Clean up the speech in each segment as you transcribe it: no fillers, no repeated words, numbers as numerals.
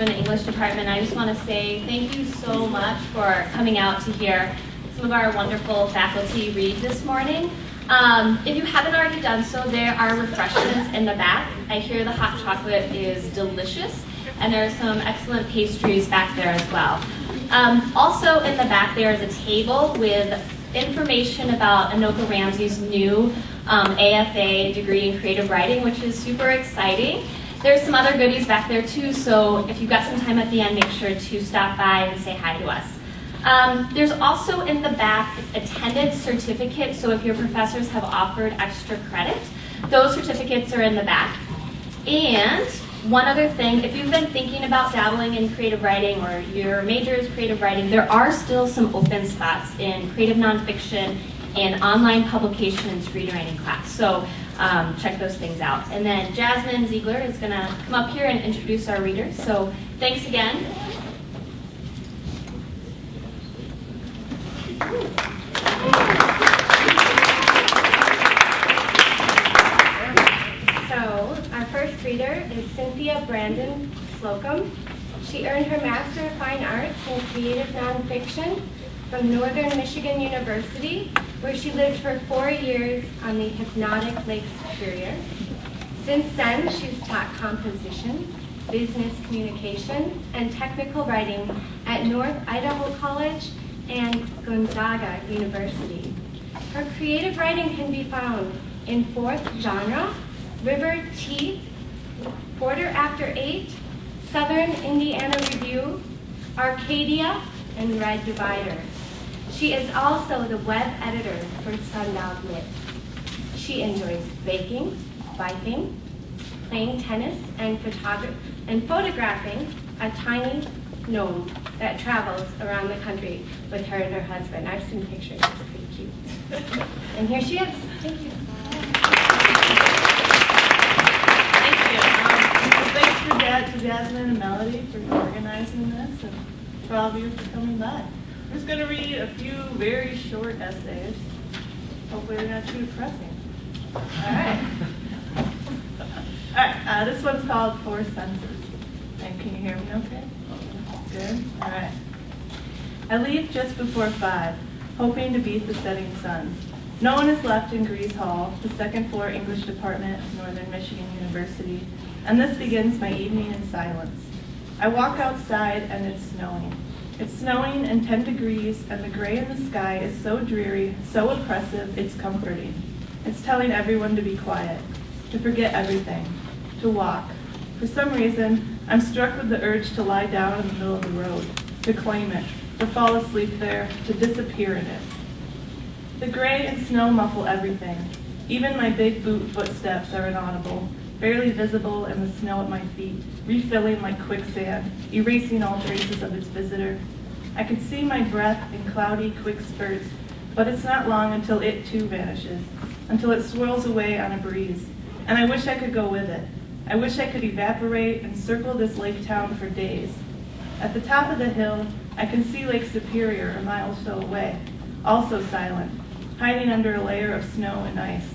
in the English department. I just want to say thank you so much for coming out to hear some of our wonderful faculty read this morning. If you haven't already done so, there are refreshments in the back. I hear the hot chocolate is delicious, and there are some excellent pastries back there as well. Also in the back there is a table with information about Anoka-Ramsey's new AFA degree in creative writing, which is super exciting. There's some other goodies back there too, so if you've got some time at the end, make sure to stop by and say hi to us. There's also in the back attendance certificates, so if your professors have offered extra credit, those certificates are in the back. And one other thing, if you've been thinking about dabbling in creative writing or your major is creative writing, there are still some open spots in creative nonfiction and online publication and screenwriting class. So check those things out. And then Jasmine Ziegler is going to come up here and introduce our readers. So thanks again. So our first reader is Cynthia Brandon Slocum. She earned her Master of Fine Arts in Creative Nonfiction from Northern Michigan University, where she lived for 4 years on the hypnotic Lake Superior. Since then, she's taught composition, business communication, and technical writing at North Idaho College and Gonzaga University. Her creative writing can be found in Fourth Genre, River Teeth, Quarter After 8, Southern Indiana Review, Arcadia, and Red Divider. She is also the web editor for Sundown Lit. She enjoys baking, biking, playing tennis, and photographing a tiny gnome that travels around the country with her and her husband. I've seen pictures, it's pretty cute. And here she is. Thank you. Thanks to Jasmine and Melody for organizing this, and for all of you for coming by. I'm just going to read a few very short essays. Hopefully they're not too depressing. All right. All right, this one's called Four Senses. And can you hear me okay? Good? All right. I leave just before 5, hoping to beat the setting sun. No one is left in Grease Hall, the second floor English department of Northern Michigan University, and this begins my evening in silence. I walk outside and it's snowing. It's snowing and 10 degrees, and the gray in the sky is so dreary, so oppressive, it's comforting. It's telling everyone to be quiet, to forget everything, to walk. For some reason, I'm struck with the urge to lie down in the middle of the road, to claim it, to fall asleep there, to disappear in it. The gray and snow muffle everything. Even my big boot footsteps are inaudible, barely visible in the snow at my feet, refilling like quicksand, erasing all traces of its visitor. I can see my breath in cloudy, quick spurts, but it's not long until it too vanishes, until it swirls away on a breeze. And I wish I could go with it. I wish I could evaporate and circle this lake town for days. At the top of the hill, I can see Lake Superior a mile or so away, also silent, hiding under a layer of snow and ice.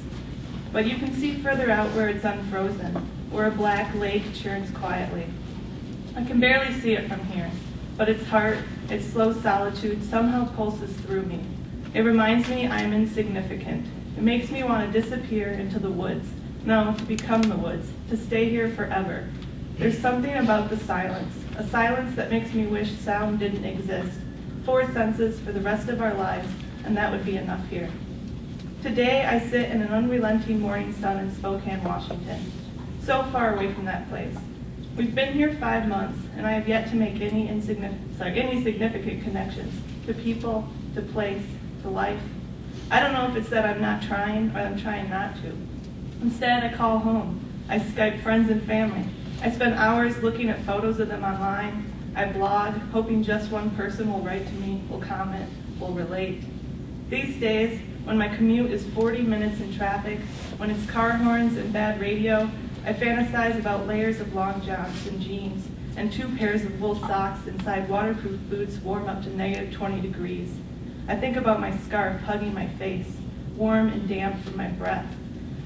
But you can see further out where it's unfrozen, where a black lake churns quietly. I can barely see it from here, but its heart, its slow solitude somehow pulses through me. It reminds me I am insignificant. It makes me want to disappear into the woods. No, to become the woods, to stay here forever. There's something about the silence, a silence that makes me wish sound didn't exist. 4 senses for the rest of our lives, and that would be enough here. Today, I sit in an unrelenting morning sun in Spokane, Washington, so far away from that place. We've been here 5 months, and I have yet to make any significant connections to people, to place, to life. I don't know if it's that I'm not trying or I'm trying not to. Instead, I call home. I Skype friends and family. I spend hours looking at photos of them online. I blog, hoping just one person will write to me, will comment, will relate. These days, when my commute is 40 minutes in traffic, when it's car horns and bad radio, I fantasize about layers of long johns and jeans and 2 pairs of wool socks inside waterproof boots warm up to -20 degrees. I think about my scarf hugging my face, warm and damp from my breath.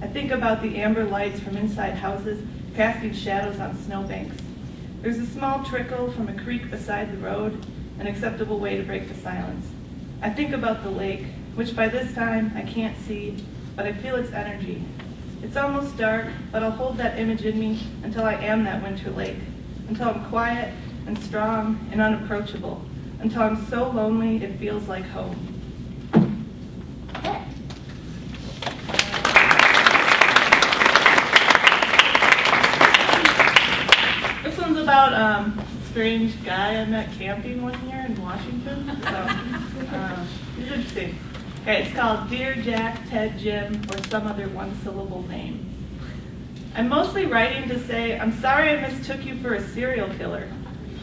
I think about the amber lights from inside houses casting shadows on snowbanks. There's a small trickle from a creek beside the road, an acceptable way to break the silence. I think about the lake, which by this time I can't see, but I feel its energy. It's almost dark, but I'll hold that image in me until I am that winter lake, until I'm quiet and strong and unapproachable, until I'm so lonely it feels like home. This one's about a strange guy I met camping one year in Washington. So it's interesting. Okay, it's called Dear Jack, Ted, Jim, or some other one-syllable name. I'm mostly writing to say, I'm sorry I mistook you for a serial killer.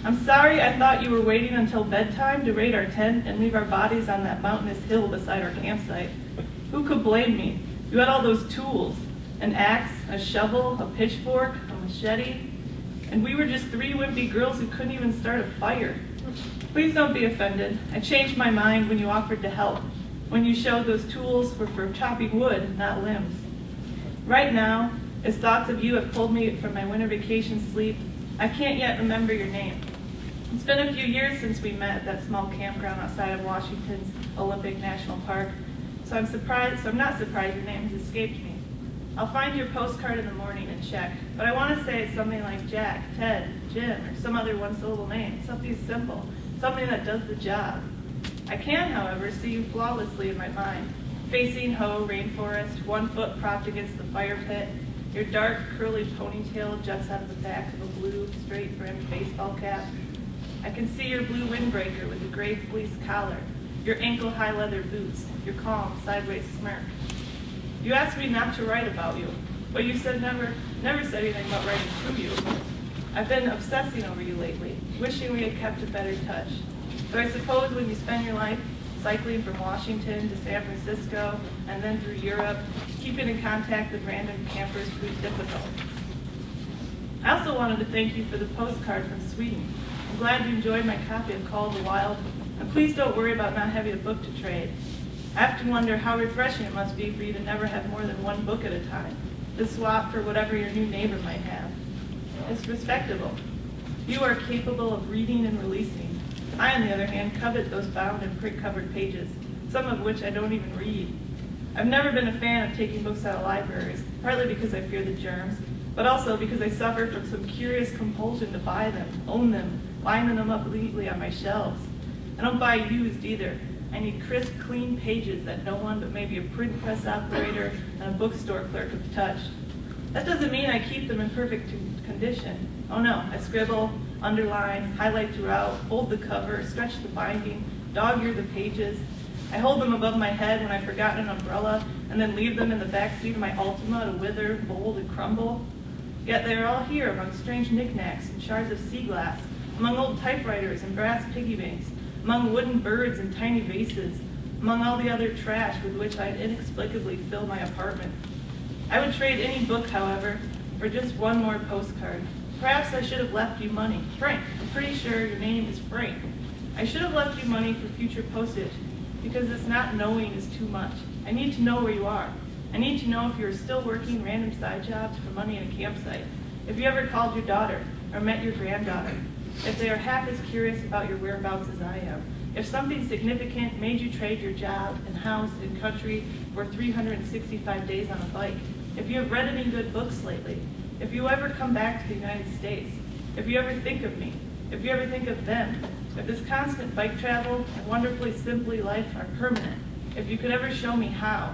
I'm sorry I thought you were waiting until bedtime to raid our tent and leave our bodies on that mountainous hill beside our campsite. Who could blame me? You had all those tools, an axe, a shovel, a pitchfork, a machete, and we were just three wimpy girls who couldn't even start a fire. Please don't be offended. I changed my mind when you offered to help, when you showed those tools were for chopping wood, not limbs. Right now, as thoughts of you have pulled me from my winter vacation sleep, I can't yet remember your name. It's been a few years since we met at that small campground outside of Washington's Olympic National Park, so I'm not surprised your name has escaped me. I'll find your postcard in the morning and check, but I want to say something like Jack, Ted, Jim, or some other one-syllable name, something simple, something that does the job. I can, however, see you flawlessly in my mind, facing Ho rainforest, 1 foot propped against the fire pit. Your dark, curly ponytail juts out of the back of a blue, straight-brimmed baseball cap. I can see your blue windbreaker with a gray fleece collar, your ankle-high leather boots, your calm, sideways smirk. You asked me not to write about you, but you said never said anything about writing to you. I've been obsessing over you lately, wishing we had kept a better touch. So I suppose when you spend your life cycling from Washington to San Francisco and then through Europe, keeping in contact with random campers proved difficult. I also wanted to thank you for the postcard from Sweden. I'm glad you enjoyed my copy of Call of the Wild, and please don't worry about not having a book to trade. I often wonder how refreshing it must be for you to never have more than 1 book at a time, to swap for whatever your new neighbor might have. It's respectable. You are capable of reading and releasing. I, on the other hand, covet those bound and print-covered pages, some of which I don't even read. I've never been a fan of taking books out of libraries, partly because I fear the germs, but also because I suffer from some curious compulsion to buy them, own them, lining them up neatly on my shelves. I don't buy used either. I need crisp, clean pages that no one but maybe a print press operator and a bookstore clerk have touched. That doesn't mean I keep them in perfect condition. Oh no, I scribble, underline, highlight throughout, fold the cover, stretch the binding, dog-ear the pages. I hold them above my head when I've forgotten an umbrella and then leave them in the backseat of my Altima to wither, mold, and crumble. Yet they are all here among strange knickknacks and shards of sea glass, among old typewriters and brass piggy banks, among wooden birds and tiny vases, among all the other trash with which I'd inexplicably fill my apartment. I would trade any book, however, for just 1 more postcard. Perhaps I should have left you money. Frank, I'm pretty sure your name is Frank. I should have left you money for future postage, because this not knowing is too much. I need to know where you are. I need to know if you're still working random side jobs for money in a campsite, if you ever called your daughter or met your granddaughter, if they are half as curious about your whereabouts as I am, if something significant made you trade your job and house and country for 365 days on a bike, if you have read any good books lately, if you ever come back to the United States, if you ever think of me, if you ever think of them, if this constant bike travel and wonderfully simply life are permanent, if you could ever show me how,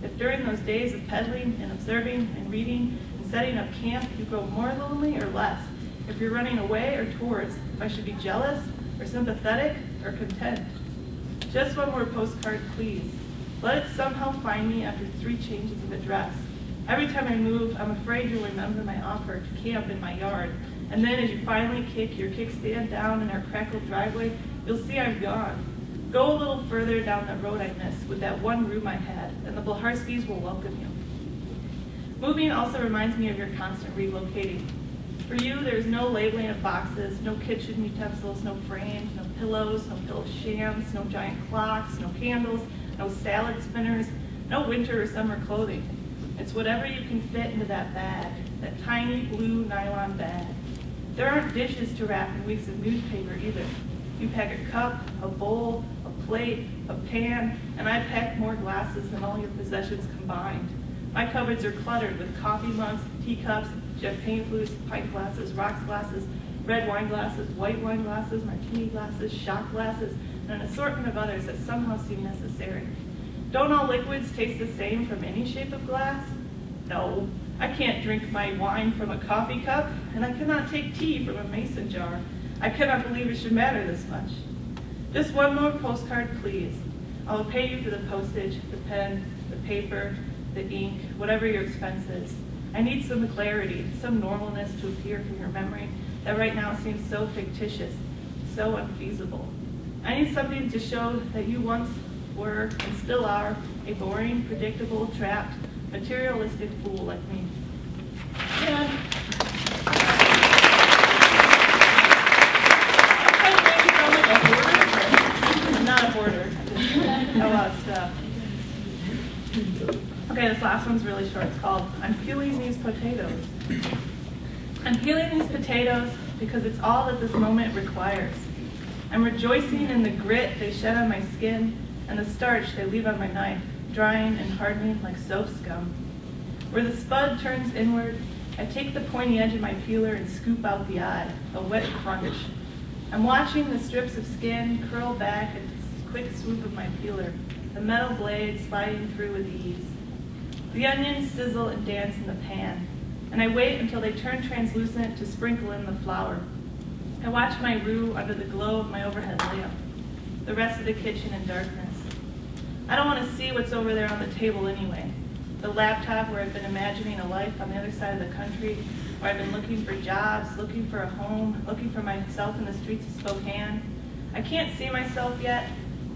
if during those days of peddling and observing and reading and setting up camp you grow more lonely or less, if you're running away or towards, if I should be jealous or sympathetic or content. Just 1 more postcard, please. Let it somehow find me after 3 changes of address. Every time I move, I'm afraid you'll remember my offer to camp in my yard. And then as you finally kick your kickstand down in our crackled driveway, you'll see I'm gone. Go a little further down that road I missed with that 1 room I had, and the Blaharskys will welcome you. Moving also reminds me of your constant relocating. For you, there's no labeling of boxes, no kitchen utensils, no frames, no pillows, no pillow shams, no giant clocks, no candles, no salad spinners, no winter or summer clothing. It's whatever you can fit into that bag, that tiny blue nylon bag. There aren't dishes to wrap in weeks of newspaper either. You pack a cup, a bowl, a plate, a pan, and I pack more glasses than all your possessions combined. My cupboards are cluttered with coffee mugs, teacups, champagne flutes, pint glasses, rocks glasses, red wine glasses, white wine glasses, martini glasses, shot glasses, and an assortment of others that somehow seem necessary. Don't all liquids taste the same from any shape of glass? No. I can't drink my wine from a coffee cup, and I cannot take tea from a mason jar. I cannot believe it should matter this much. Just one more postcard, please. I will pay you for the postage, the pen, the paper, the ink, whatever your expense is. I need some clarity, some normalness to appear from your memory that right now seems so fictitious, so unfeasible. I need something to show that you once were and still are a boring, predictable, trapped, materialistic fool like me. And I'm not a hoarder. A lot of stuff. Okay, this last one's really short. It's called I'm Peeling These Potatoes. I'm peeling these potatoes because it's all that this moment requires. I'm rejoicing in the grit they shed on my skin and the starch they leave on my knife, drying and hardening like soap scum. Where the spud turns inward, I take the pointy edge of my peeler and scoop out the eye, a wet crunch. I'm watching the strips of skin curl back at the quick swoop of my peeler, the metal blade sliding through with ease. The onions sizzle and dance in the pan, and I wait until they turn translucent to sprinkle in the flour. I watch my roux under the glow of my overhead lamp, the rest of the kitchen in darkness. I don't want to see what's over there on the table anyway. The laptop where I've been imagining a life on the other side of the country, where I've been looking for jobs, looking for a home, looking for myself in the streets of Spokane. I can't see myself yet,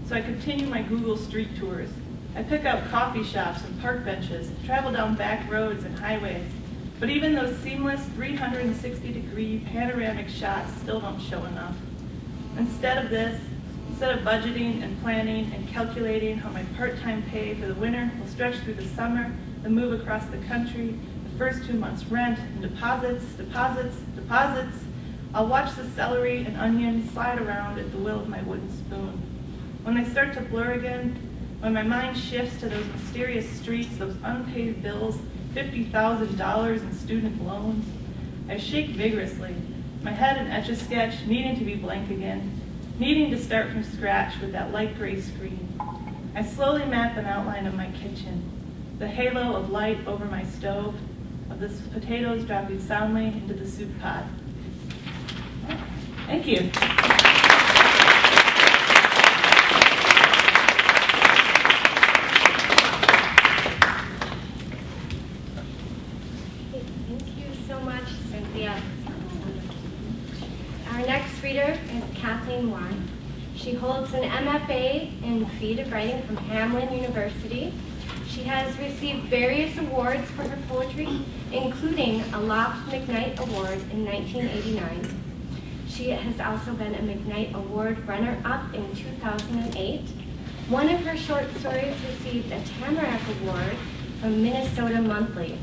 so I continue my Google street tours. I pick up coffee shops and park benches, travel down back roads and highways, but even those seamless 360-degree panoramic shots still don't show enough. Instead of budgeting and planning and calculating how my part-time pay for the winter will stretch through the summer, the move across the country, the first 2 months' rent, and deposits, I'll watch the celery and onions slide around at the will of my wooden spoon. When they start to blur again, when my mind shifts to those mysterious streets, those unpaid bills, $50,000 in student loans, I shake vigorously, my head an Etch-a-Sketch, needing to be blank again, needing to start from scratch with that light gray screen. I slowly map an outline of my kitchen, the halo of light over my stove, of the potatoes dropping soundly into the soup pot. Thank you. Thank you so much, Cynthia. Our next reader is Kathleen Wan. She holds an MFA in creative writing from Hamline University. She has received various awards for her poetry, including a Loft McKnight Award in 1989. She has also been a McKnight Award runner-up in 2008. One of her short stories received a Tamarack Award from Minnesota Monthly.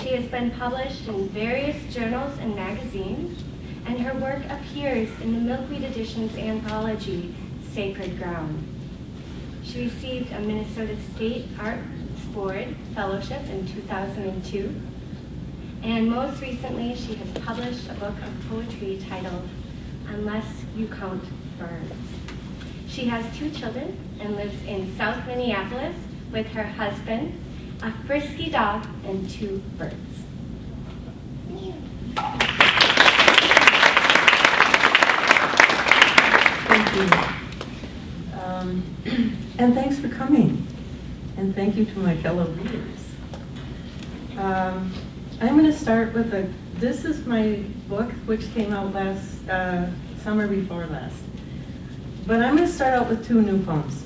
She has been published in various journals and magazines, and her work appears in the Milkweed Edition's anthology, Sacred Ground. She received a Minnesota State Arts Board Fellowship in 2002, and most recently she has published a book of poetry titled Unless You Count Birds. She has 2 children and lives in South Minneapolis with her husband, a frisky dog, and 2 birds. Thank you. And thanks for coming. And thank you to my fellow readers. I'm going to start with this is my book, which came out last summer before last. But I'm going to start out with 2 new poems.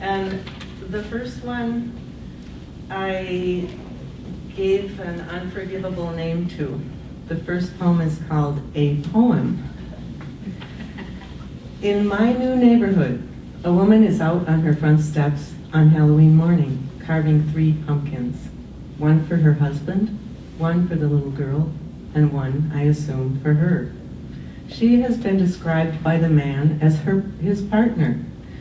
And the first one I gave an unforgivable name to. The first poem is called A Poem. In my new neighborhood, a woman is out on her front steps on Halloween morning, carving 3 pumpkins. One for her husband, one for the little girl, and one, I assume, for her. She has been described by the man as his partner.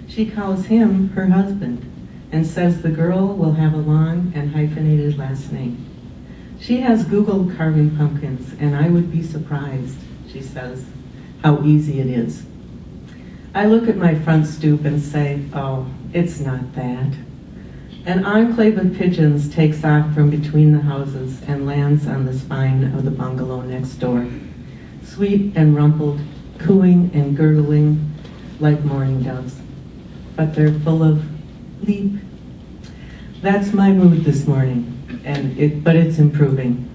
She calls him her husband and says the girl will have a long and hyphenated last name. She has Googled carving pumpkins, and I would be surprised, she says, how easy it is. I look at my front stoop and say, oh, it's not that. An enclave of pigeons takes off from between the houses and lands on the spine of the bungalow next door, sweet and rumpled, cooing and gurgling like mourning doves. But they're full of leap. That's my mood this morning, but it's improving.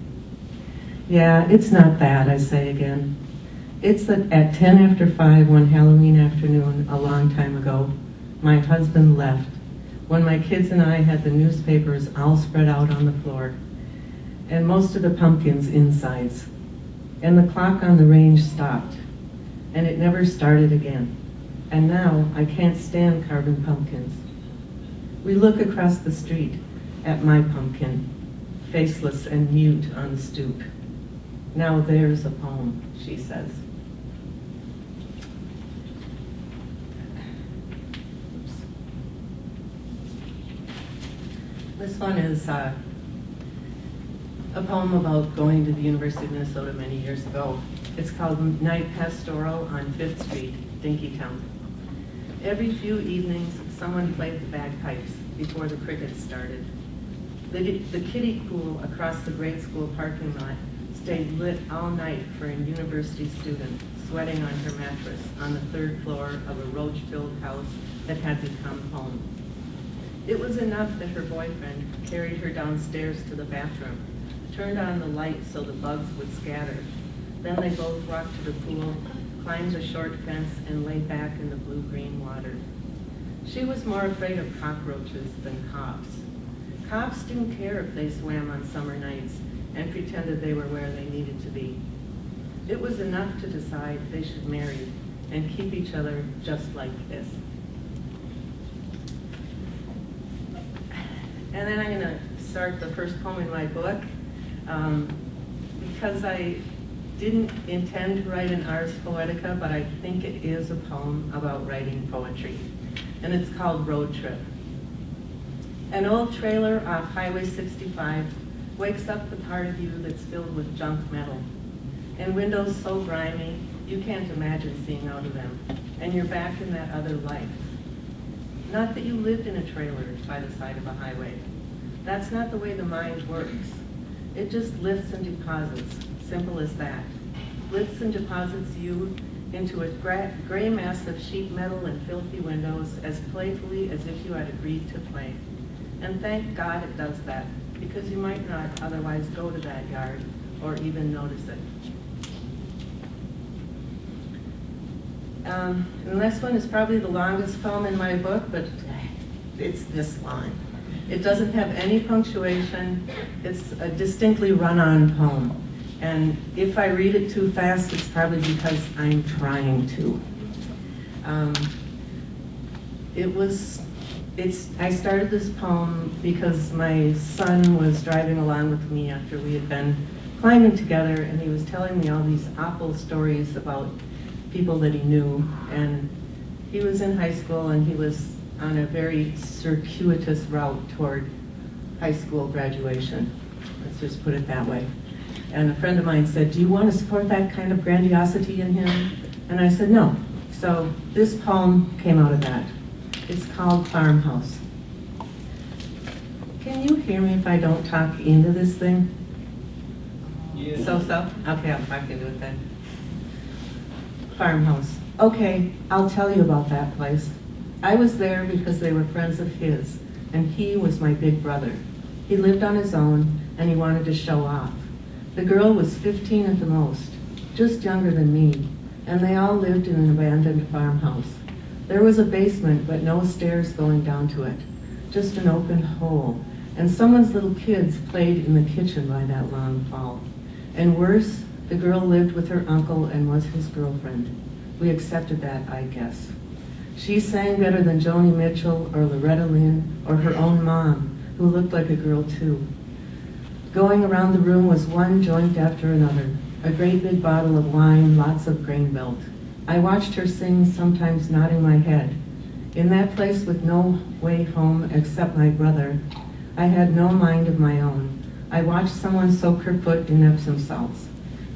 Yeah, it's not that, I say again. It's that at 10 after 5 one Halloween afternoon a long time ago, my husband left when my kids and I had the newspapers all spread out on the floor and most of the pumpkins' insides. And the clock on the range stopped, and it never started again. And now I can't stand carving pumpkins. We look across the street at my pumpkin, faceless and mute on the stoop. Now there's a poem, she says. This one is a poem about going to the University of Minnesota many years ago. It's called Night Pastoral on 5th Street, Dinkytown. Every few evenings, someone played the bagpipes before the crickets started. The kiddie pool across the grade school parking lot stayed lit all night for a university student sweating on her mattress on the 3rd floor of a roach-filled house that had become home. It was enough that her boyfriend carried her downstairs to the bathroom, turned on the light so the bugs would scatter. Then they both walked to the pool, climbed a short fence, and lay back in the blue-green water. She was more afraid of cockroaches than cops. Cops didn't care if they swam on summer nights and pretended they were where they needed to be. It was enough to decide they should marry and keep each other just like this. And then I'm going to start the first poem in my book. Because I didn't intend to write an Ars Poetica, but I think it is a poem about writing poetry. And it's called Road Trip. An old trailer off Highway 65 wakes up the part of you that's filled with junk metal. And windows so grimy, you can't imagine seeing out of them. And you're back in that other life. Not that you lived in a trailer by the side of a highway. That's not the way the mind works. It just lifts and deposits, simple as that. Lifts and deposits you into a gray mass of sheet metal and filthy windows as playfully as if you had agreed to play. And thank God it does that, because you might not otherwise go to that yard or even notice it. And the next one is probably the longest poem in my book, but it's this long. It doesn't have any punctuation. It's a distinctly run-on poem. And if I read it too fast, it's probably because I'm trying to. I started this poem because my son was driving along with me after we had been climbing together, and he was telling me all these awful stories about people that he knew. And he was in high school, and he was on a very circuitous route toward high school graduation. Let's just put it that way. And a friend of mine said, do you want to support that kind of grandiosity in him? And I said, no. So this poem came out of that. It's called Farmhouse. Can you hear me if I don't talk into this thing? Yeah. So? Okay, I'll talk into it then. Farmhouse. Okay, I'll tell you about that place. I was there because they were friends of his, and he was my big brother. He lived on his own, and he wanted to show off. The girl was 15 at the most, just younger than me, and they all lived in an abandoned farmhouse. There was a basement, but no stairs going down to it, just an open hole, and someone's little kids played in the kitchen by that long fall. And worse, the girl lived with her uncle and was his girlfriend. We accepted that, I guess. She sang better than Joni Mitchell or Loretta Lynn or her own mom, who looked like a girl too. Going around the room was one joint after another, a great big bottle of wine, lots of grain belt. I watched her sing, sometimes nodding my head. In that place with no way home except my brother, I had no mind of my own. I watched someone soak her foot in Epsom salts.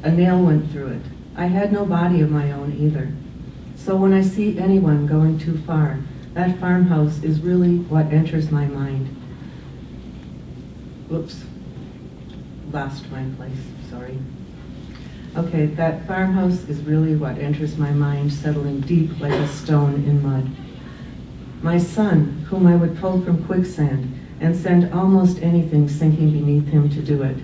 A nail went through it. I had no body of my own either. So when I see anyone going too far, that farmhouse is really what enters my mind. Whoops, lost my place, sorry. Okay, that farmhouse is really what enters my mind, settling deep like a stone in mud. My son, whom I would pull from quicksand and send almost anything sinking beneath him to do it,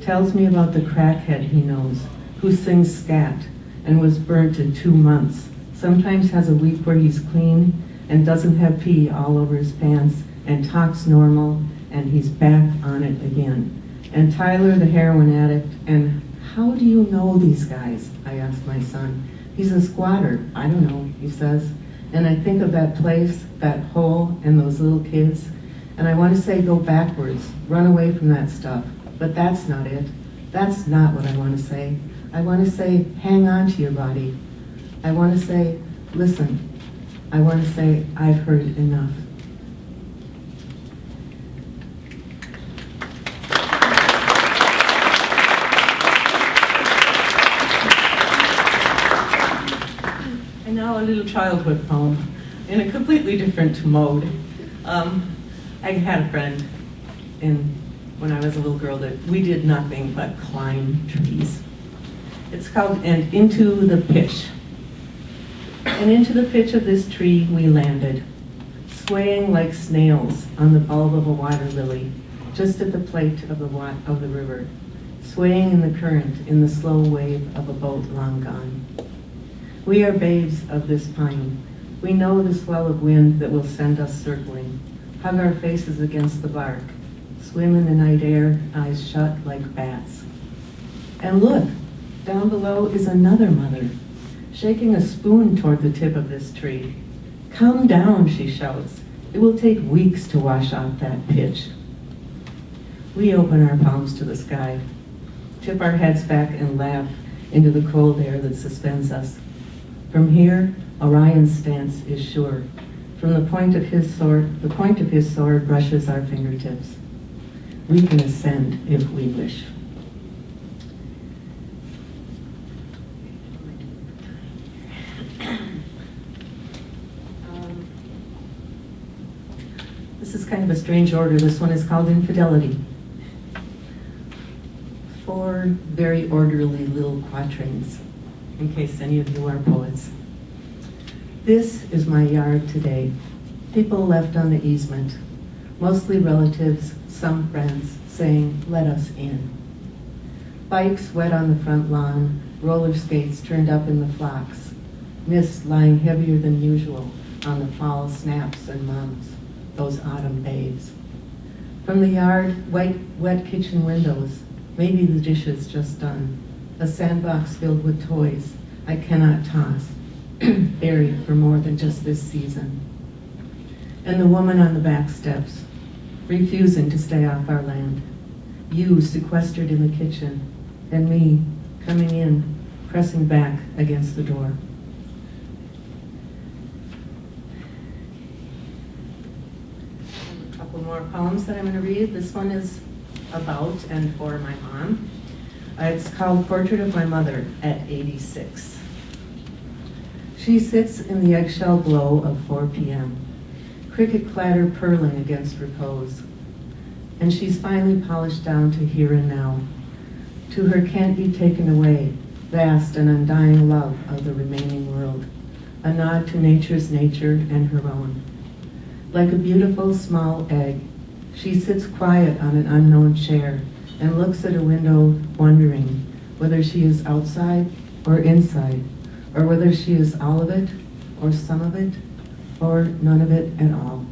tells me about the crackhead he knows, who sings scat and was burnt in 2 months, sometimes has a week where he's clean and doesn't have pee all over his pants and talks normal, and he's back on it again. And Tyler, the heroin addict, and how do you know these guys? I asked my son. He's a squatter. I don't know, he says. And I think of that place, that hole, and those little kids, and I want to say go backwards, run away from that stuff. But that's not it. That's not what I want to say. I want to say, hang on to your body. I want to say, listen. I want to say, I've heard enough. And now a little childhood poem in a completely different mode. I had a friend when I was a little girl that we did nothing but climb trees. It's called And Into the Pitch. And into the pitch of this tree we landed, swaying like snails on the bulb of a water lily, just at the plate of the river, swaying in the current in the slow wave of a boat long gone. We are babes of this pine. We know the swell of wind that will send us circling, hug our faces against the bark, swim in the night air, eyes shut like bats. And look, down below is another mother, shaking a spoon toward the tip of this tree. Come down, she shouts. It will take weeks to wash off that pitch. We open our palms to the sky, tip our heads back and laugh into the cold air that suspends us. From here, Orion's stance is sure. From the point of his sword brushes our fingertips. We can ascend if we wish. This is kind of a strange order. This one is called Infidelity. 4 very orderly little quatrains, in case any of you are poets. This is my yard today. People left on the easement, mostly relatives, some friends, saying, let us in. Bikes wet on the front lawn, roller skates turned up in the flocks, mist lying heavier than usual on the fall snaps and mums, those autumn babes. From the yard, wet kitchen windows, maybe the dishes just done, a sandbox filled with toys I cannot toss, buried for more than just this season. And the woman on the back steps, refusing to stay off our land. You sequestered in the kitchen, and me coming in, pressing back against the door. A couple more poems that I'm going to read. This one is about and for my mom. It's called Portrait of My Mother at 86. She sits in the eggshell glow of 4 p.m., cricket clatter purling against repose. And she's finally polished down to here and now, to her can't be taken away, vast and undying love of the remaining world, a nod to nature's nature and her own. Like a beautiful small egg, she sits quiet on an unknown chair and looks at a window wondering whether she is outside or inside, or whether she is all of it, or some of it, or none of it at all.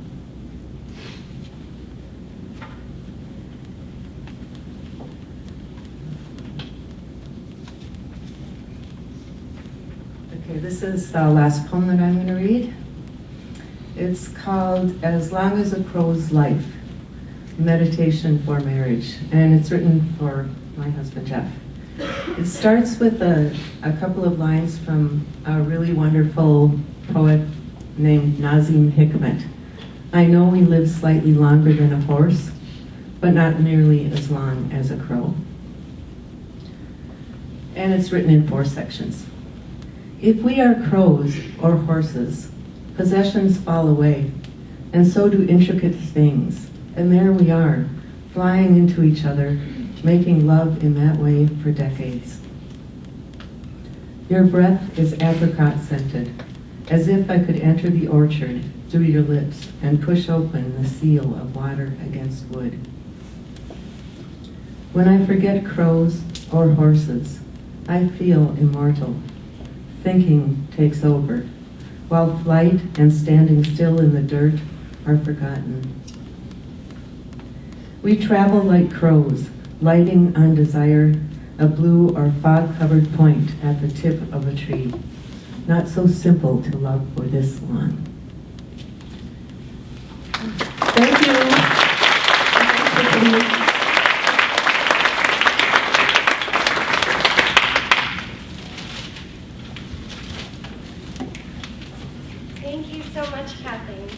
Okay, this is the last poem that I'm going to read. It's called As Long as a Crow's Life, Meditation for Marriage, and it's written for my husband, Jeff. It starts with a couple of lines from a really wonderful poet named Nazim Hikmet. I know we live slightly longer than a horse, but not nearly as long as a crow. And it's written in 4 sections. If we are crows or horses, possessions fall away, and so do intricate things. And there we are, flying into each other, making love in that way for decades. Your breath is apricot-scented, as if I could enter the orchard through your lips and push open the seal of water against wood. When I forget crows or horses, I feel immortal. Thinking takes over, while flight and standing still in the dirt are forgotten. We travel like crows, lighting on desire, a blue or fog-covered point at the tip of a tree. Not so simple to love for this long. Thank you. Thank you so much, Kathleen.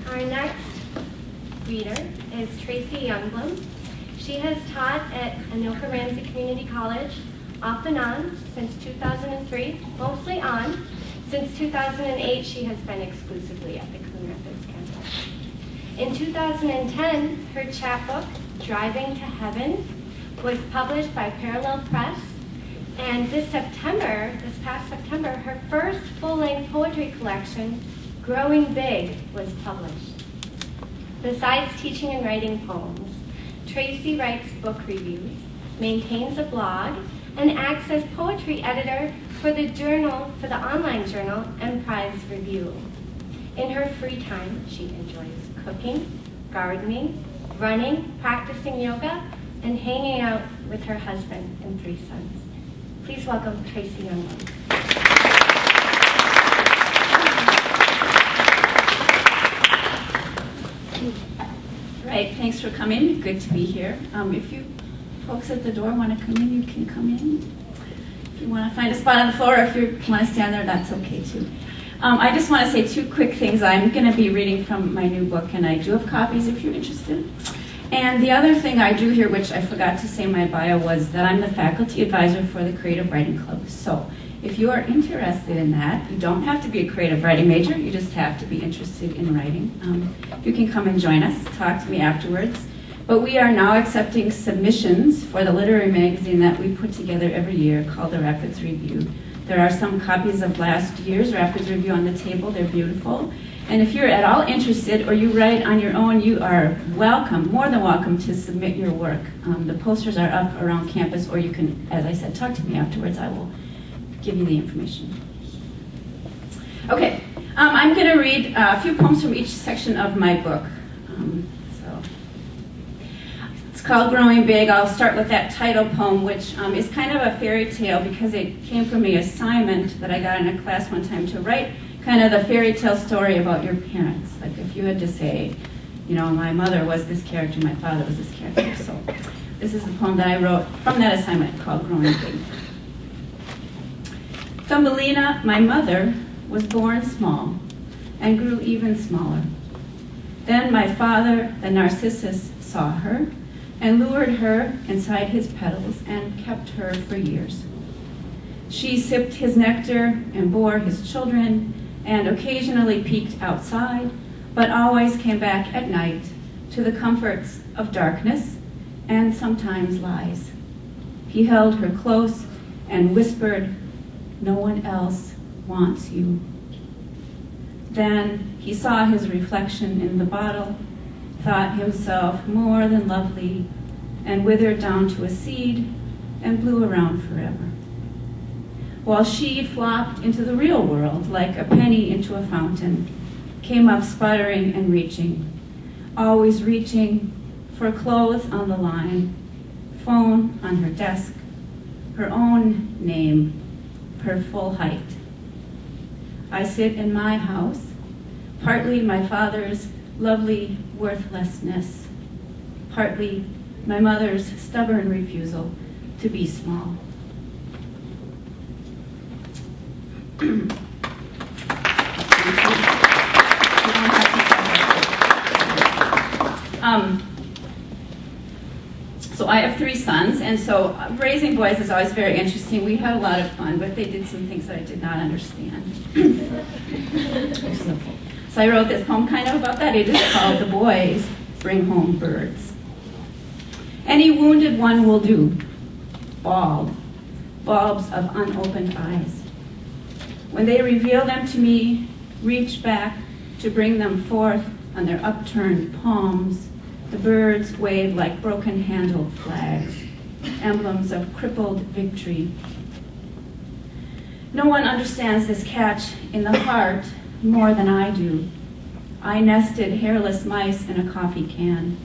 Our next reader is Tracy Youngblum. She has taught at Anoka-Ramsey Community College off and on since 2003, mostly on. Since 2008, she has been exclusively at the Coon Rapids campus. In 2010, her chapbook, Driving to Heaven, was published by Parallel Press. And this past September, her first full-length poetry collection, Growing Big, was published. Besides teaching and writing poems, Tracy writes book reviews, maintains a blog, and acts as poetry editor for the online journal Emprise Review. In her free time, she enjoys cooking, gardening, running, practicing yoga, and hanging out with her husband and 3 sons. Please welcome Tracy Youngblum. Right, thanks for coming. Good to be here. If you folks at the door want to come in, you can come in. If you want to find a spot on the floor, or if you want to stand there, that's okay too. I just want to say 2 quick things. I'm going to be reading from my new book, and I do have copies if you're interested. And the other thing I do here, which I forgot to say in my bio, was that I'm the faculty advisor for the Creative Writing Club. So if you are interested in that, you don't have to be a creative writing major, you just have to be interested in writing. You can come and join us, talk to me afterwards. But we are now accepting submissions for the literary magazine that we put together every year called the Rapids Review. There are some copies of last year's Rapids Review on the table, they're beautiful. And if you're at all interested or you write on your own, you are welcome, more than welcome, to submit your work. The posters are up around campus, or you can, as I said, talk to me afterwards. I will give you the information. Okay, I'm going to read a few poems from each section of my book. It's called Growing Big. I'll start with that title poem, which is kind of a fairy tale because it came from an assignment that I got in a class one time to write kind of the fairy tale story about your parents. Like if you had to say, you know, my mother was this character, my father was this character. So this is the poem that I wrote from that assignment called Growing Big. Thumbelina, my mother, was born small and grew even smaller. Then my father, the Narcissus, saw her and lured her inside his petals and kept her for years. She sipped his nectar and bore his children and occasionally peeked outside, but always came back at night to the comforts of darkness and sometimes lies. He held her close and whispered, "No one else wants you." Then he saw his reflection in the bottle, thought himself more than lovely, and withered down to a seed and blew around forever. While she flopped into the real world like a penny into a fountain, came up sputtering and reaching, always reaching for clothes on the line, phone on her desk, her own name, her full height. I sit in my house, partly my father's lovely worthlessness, partly my mother's stubborn refusal to be small. So I have 3 sons, and so raising boys is always very interesting. We had a lot of fun, but they did some things that I did not understand. So I wrote this poem kind of about that. It is called The Boys Bring Home Birds. Any wounded one will do, bald, bulbs of unopened eyes. When they reveal them to me, reach back to bring them forth on their upturned palms, the birds wave like broken-handled flags, emblems of crippled victory. No one understands this catch in the heart more than I do. I nested hairless mice in a coffee can,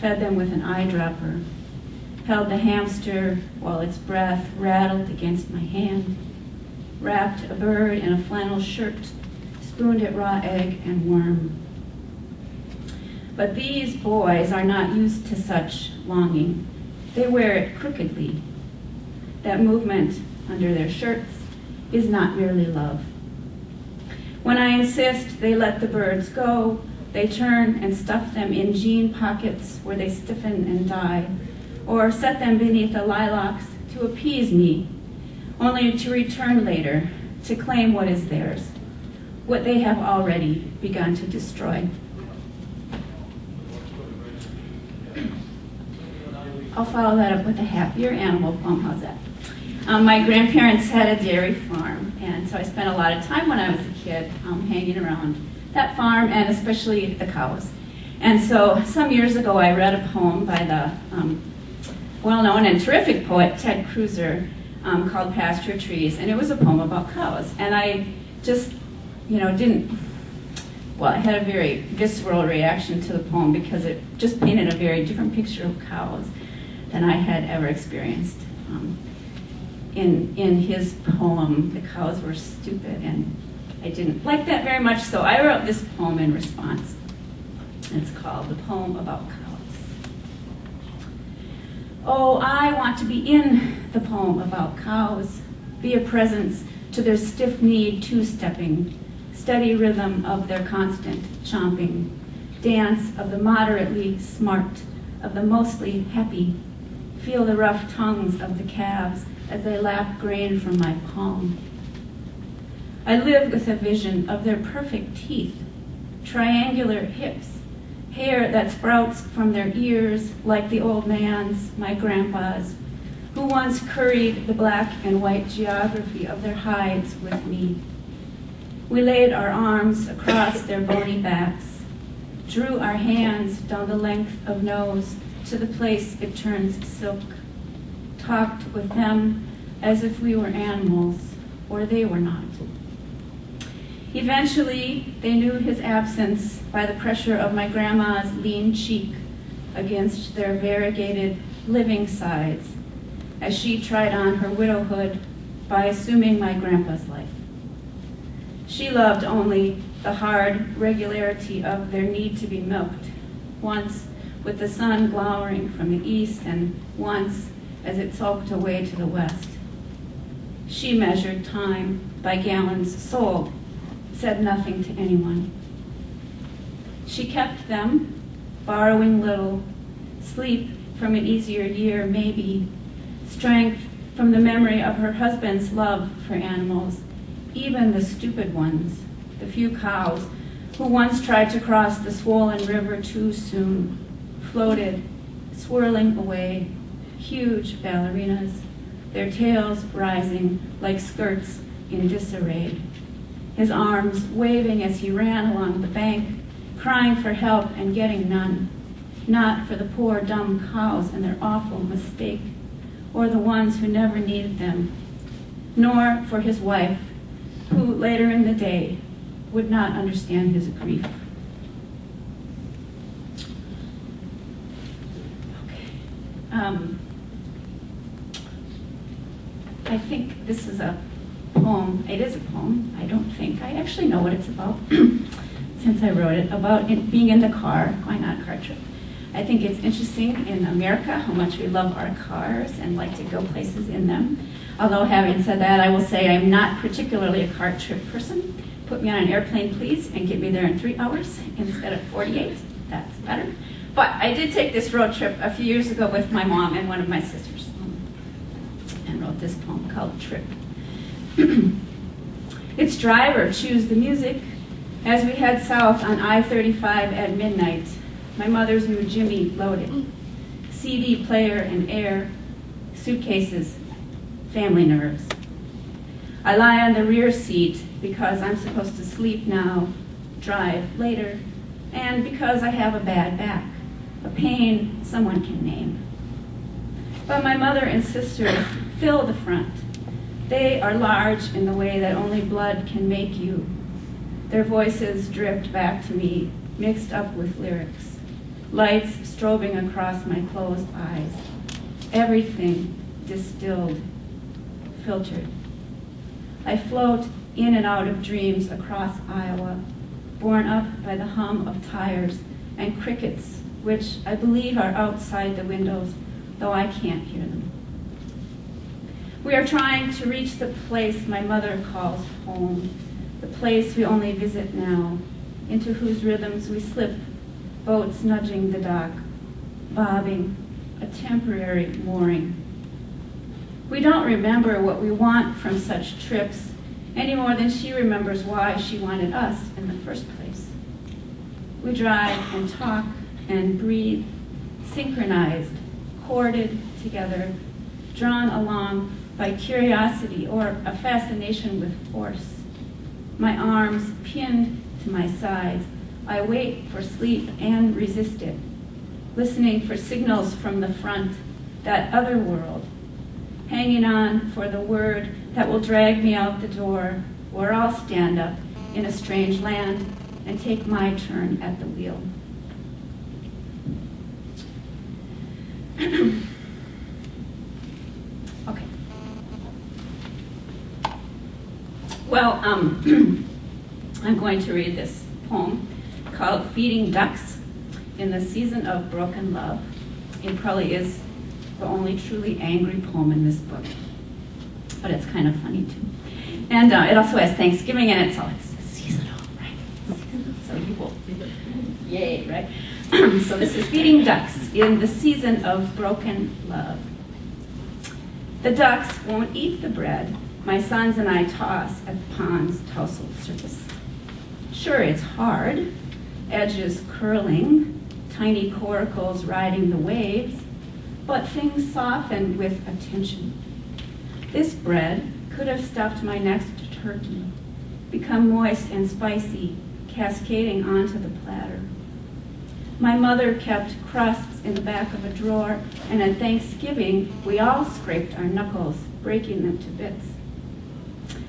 fed them with an eyedropper, held the hamster while its breath rattled against my hand, wrapped a bird in a flannel shirt, spooned it raw egg and worm. But these boys are not used to such longing. They wear it crookedly. That movement under their shirts is not merely love. When I insist they let the birds go, they turn and stuff them in jean pockets where they stiffen and die, or set them beneath the lilacs to appease me, only to return later to claim what is theirs, what they have already begun to destroy. I'll follow that up with a happier animal poem. How's that? My grandparents had a dairy farm, and so I spent a lot of time when I was a kid hanging around that farm, and especially the cows. And so some years ago, I read a poem by the well-known and terrific poet Ted Kruser called Pasture Trees, and it was a poem about cows. And I just, I had a very visceral reaction to the poem because it just painted a very different picture of cows than I had ever experienced. In his poem, the cows were stupid, and I didn't like that very much, so I wrote this poem in response. It's called The Poem About Cows. Oh, I want to be in the poem about cows, be a presence to their stiff-kneed two-stepping, steady rhythm of their constant chomping, dance of the moderately smart, of the mostly happy, feel the rough tongues of the calves as they lap grain from my palm. I live with a vision of their perfect teeth, triangular hips, hair that sprouts from their ears like the old man's, my grandpa's, who once curried the black and white geography of their hides with me. We laid our arms across their bony backs, drew our hands down the length of nose to the place it turns silk, talked with them as if we were animals, or they were not. Eventually, they knew his absence by the pressure of my grandma's lean cheek against their variegated living sides, as she tried on her widowhood by assuming my grandpa's life. She loved only the hard regularity of their need to be milked, once with the sun glowering from the east and once as it sulked away to the west. She measured time by gallons sold, said nothing to anyone. She kept them, borrowing little, sleep from an easier year maybe, strength from the memory of her husband's love for animals, even the stupid ones, the few cows who once tried to cross the swollen river too soon, floated, swirling away, huge ballerinas, their tails rising like skirts in disarray, his arms waving as he ran along the bank, crying for help and getting none, not for the poor dumb cows and their awful mistake, or the ones who never needed them, nor for his wife, who later in the day would not understand his grief. I think this is a poem. It is a poem, I don't think. I actually know what it's about since I wrote it, about it being in the car, going on a car trip. I think it's interesting in America how much we love our cars and like to go places in them. Although having said that, I will say I'm not particularly a car trip person. Put me on an airplane, please, and get me there in 3 hours instead of 48. That's better. But I did take this road trip a few years ago with my mom and one of my sisters and wrote this poem called Trip. Its driver chose the music as we head south on I-35 at midnight. My mother's new Jimmy loaded. CD player and air, suitcases, family nerves. I lie on the rear seat because I'm supposed to sleep now, drive later, and because I have a bad back, a pain someone can name. But my mother and sister fill the front. They are large in the way that only blood can make you. Their voices drift back to me, mixed up with lyrics. Lights strobing across my closed eyes. Everything distilled, filtered. I float in and out of dreams across Iowa, borne up by the hum of tires and crickets, which I believe are outside the windows, though I can't hear them. We are trying to reach the place my mother calls home, the place we only visit now, into whose rhythms we slip, boats nudging the dock, bobbing, a temporary mooring. We don't remember what we want from such trips any more than she remembers why she wanted us in the first place. We drive and talk and breathe, synchronized, corded together, drawn along by curiosity or a fascination with force. My arms pinned to my sides, I wait for sleep and resist it, listening for signals from the front, that other world, hanging on for the word that will drag me out the door, where I'll stand up in a strange land and take my turn at the wheel. Okay. Well, I'm going to read this poem called Feeding Ducks in the Season of Broken Love. It probably is the only truly angry poem in this book, but it's kind of funny too. And it also has Thanksgiving in it, so it's seasonal, right? So you will, yay, right? So this is Feeding Ducks in the Season of Broken Love. The ducks won't eat the bread my sons and I toss at the pond's tousled surface. Sure, it's hard, edges curling, tiny coracles riding the waves, but things soften with attention. This bread could have stuffed my next turkey, become moist and spicy, cascading onto the platter. My mother kept crusts in the back of a drawer, and at Thanksgiving, we all scraped our knuckles, breaking them to bits.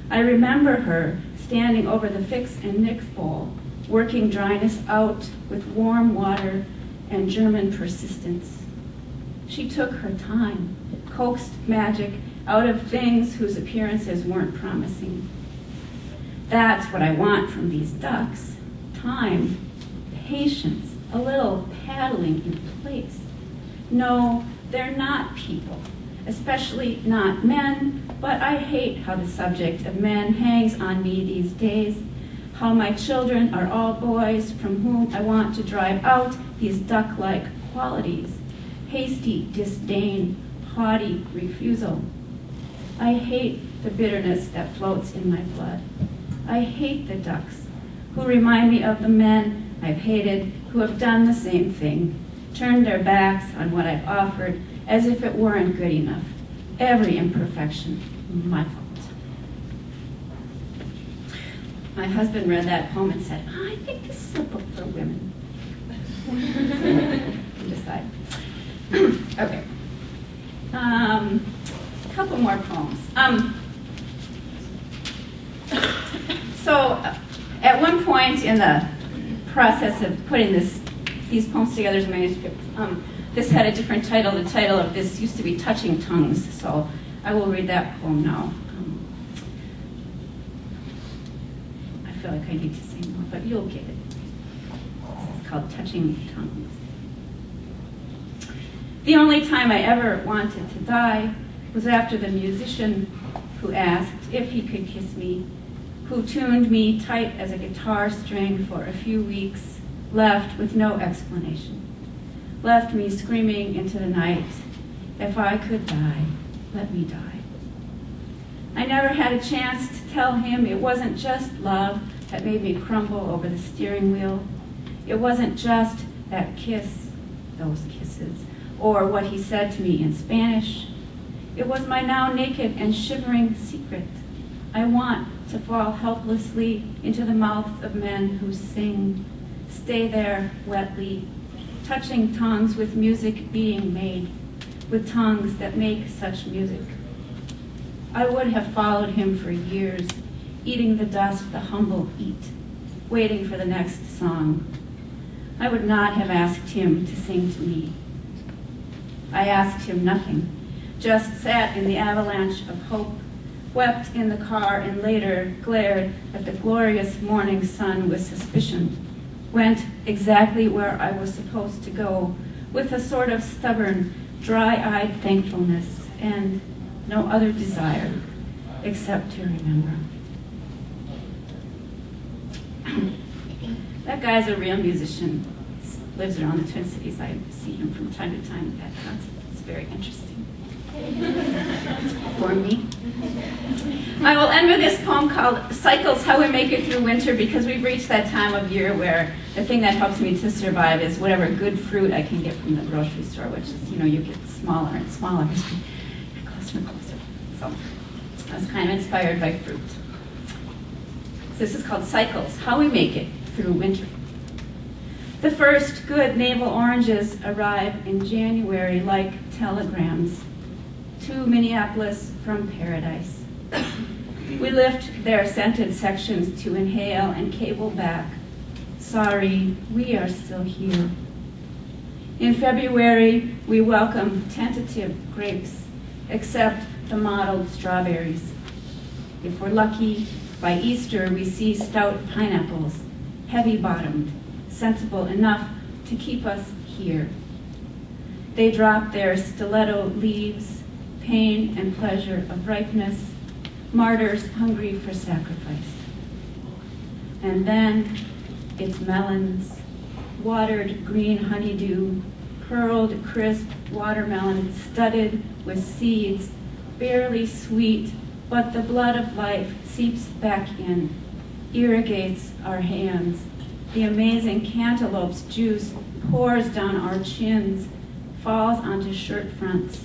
I remember her standing over the fix and mix bowl, working dryness out with warm water and German persistence. She took her time, coaxed magic out of things whose appearances weren't promising. That's what I want from these ducks: time, patience, a little paddling in place. No, they're not people, especially not men, but I hate how the subject of men hangs on me these days, how my children are all boys from whom I want to drive out these duck-like qualities: hasty disdain, haughty refusal. I hate the bitterness that floats in my blood. I hate the ducks who remind me of the men I've hated who have done the same thing, turned their backs on what I've offered as if it weren't good enough. Every imperfection, my fault. My husband read that poem and said, I think this is a book for women. Decide. Okay. A couple more poems. So at one point in the process of putting these poems together as a manuscript, this had a different title. The title of this used to be Touching Tongues, so I will read that poem now. I feel like I need to say more, but you'll get it. It's called Touching Tongues. The only time I ever wanted to die was after the musician who asked if he could kiss me, who tuned me tight as a guitar string for a few weeks, left with no explanation, left me screaming into the night, if I could die, let me die. I never had a chance to tell him it wasn't just love that made me crumble over the steering wheel. It wasn't just that kiss, those kisses, or what he said to me in Spanish. It was my now naked and shivering secret. I want to fall helplessly into the mouth of men who sing, stay there wetly, touching tongues with music being made, with tongues that make such music. I would have followed him for years, eating the dust the humble eat, waiting for the next song. I would not have asked him to sing to me. I asked him nothing, just sat in the avalanche of hope, wept in the car, and later glared at the glorious morning sun with suspicion, went exactly where I was supposed to go, with a sort of stubborn, dry-eyed thankfulness and no other desire except to remember. That guy's a real musician. Lives around the Twin Cities. I see him from time to time at concerts. It's very interesting for me. I will end with this poem called Cycles, How We Make It Through Winter, because we've reached that time of year where the thing that helps me to survive is whatever good fruit I can get from the grocery store, which is, you get smaller and smaller, closer and closer. So I was kind of inspired by fruit. So this is called Cycles, How We Make It Through Winter. The first good navel oranges arrive in January like telegrams to Minneapolis from paradise. We lift their scented sections to inhale and cable back. Sorry, we are still here. In February, we welcome tentative grapes, except the mottled strawberries. If we're lucky, by Easter we see stout pineapples, heavy-bottomed, sensible enough to keep us here. They drop their stiletto leaves, pain and pleasure of ripeness, martyrs hungry for sacrifice. And then it's melons, watered green honeydew, curled crisp watermelon studded with seeds, barely sweet, but the blood of life seeps back in, irrigates our hands. The amazing cantaloupe's juice pours down our chins, falls onto shirt fronts.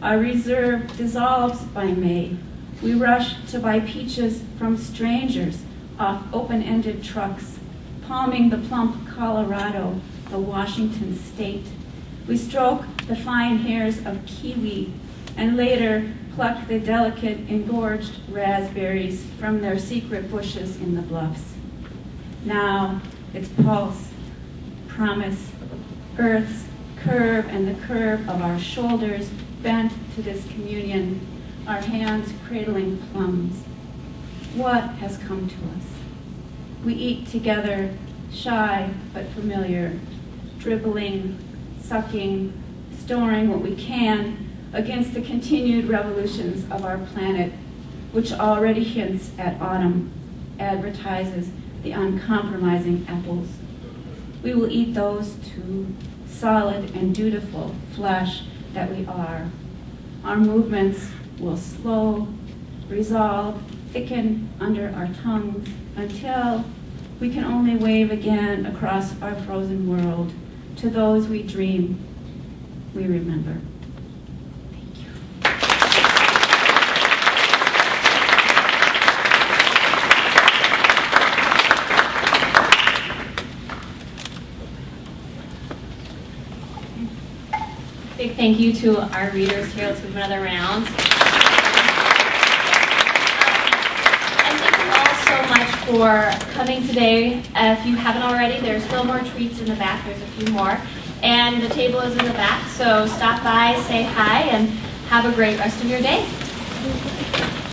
Our reserve dissolves by May. We rush to buy peaches from strangers off open-ended trucks, palming the plump Colorado, the Washington state. We stroke the fine hairs of kiwi and later pluck the delicate engorged raspberries from their secret bushes in the bluffs. Now it's pulse, promise, earth's curve and the curve of our shoulders bent to this communion, our hands cradling plums. What has come to us? We eat together, shy but familiar, dribbling, sucking, storing what we can against the continued revolutions of our planet, which already hints at autumn, advertises the uncompromising apples. We will eat those too, solid and dutiful flesh that we are. Our movements will slow, resolve, thicken under our tongues until we can only wave again across our frozen world to those we dream, we remember. Big thank you to our readers here. Let's move another round. And thank you all so much for coming today. If you haven't already, there's still more treats in the back. There's a few more. And the table is in the back, so stop by, say hi, and have a great rest of your day.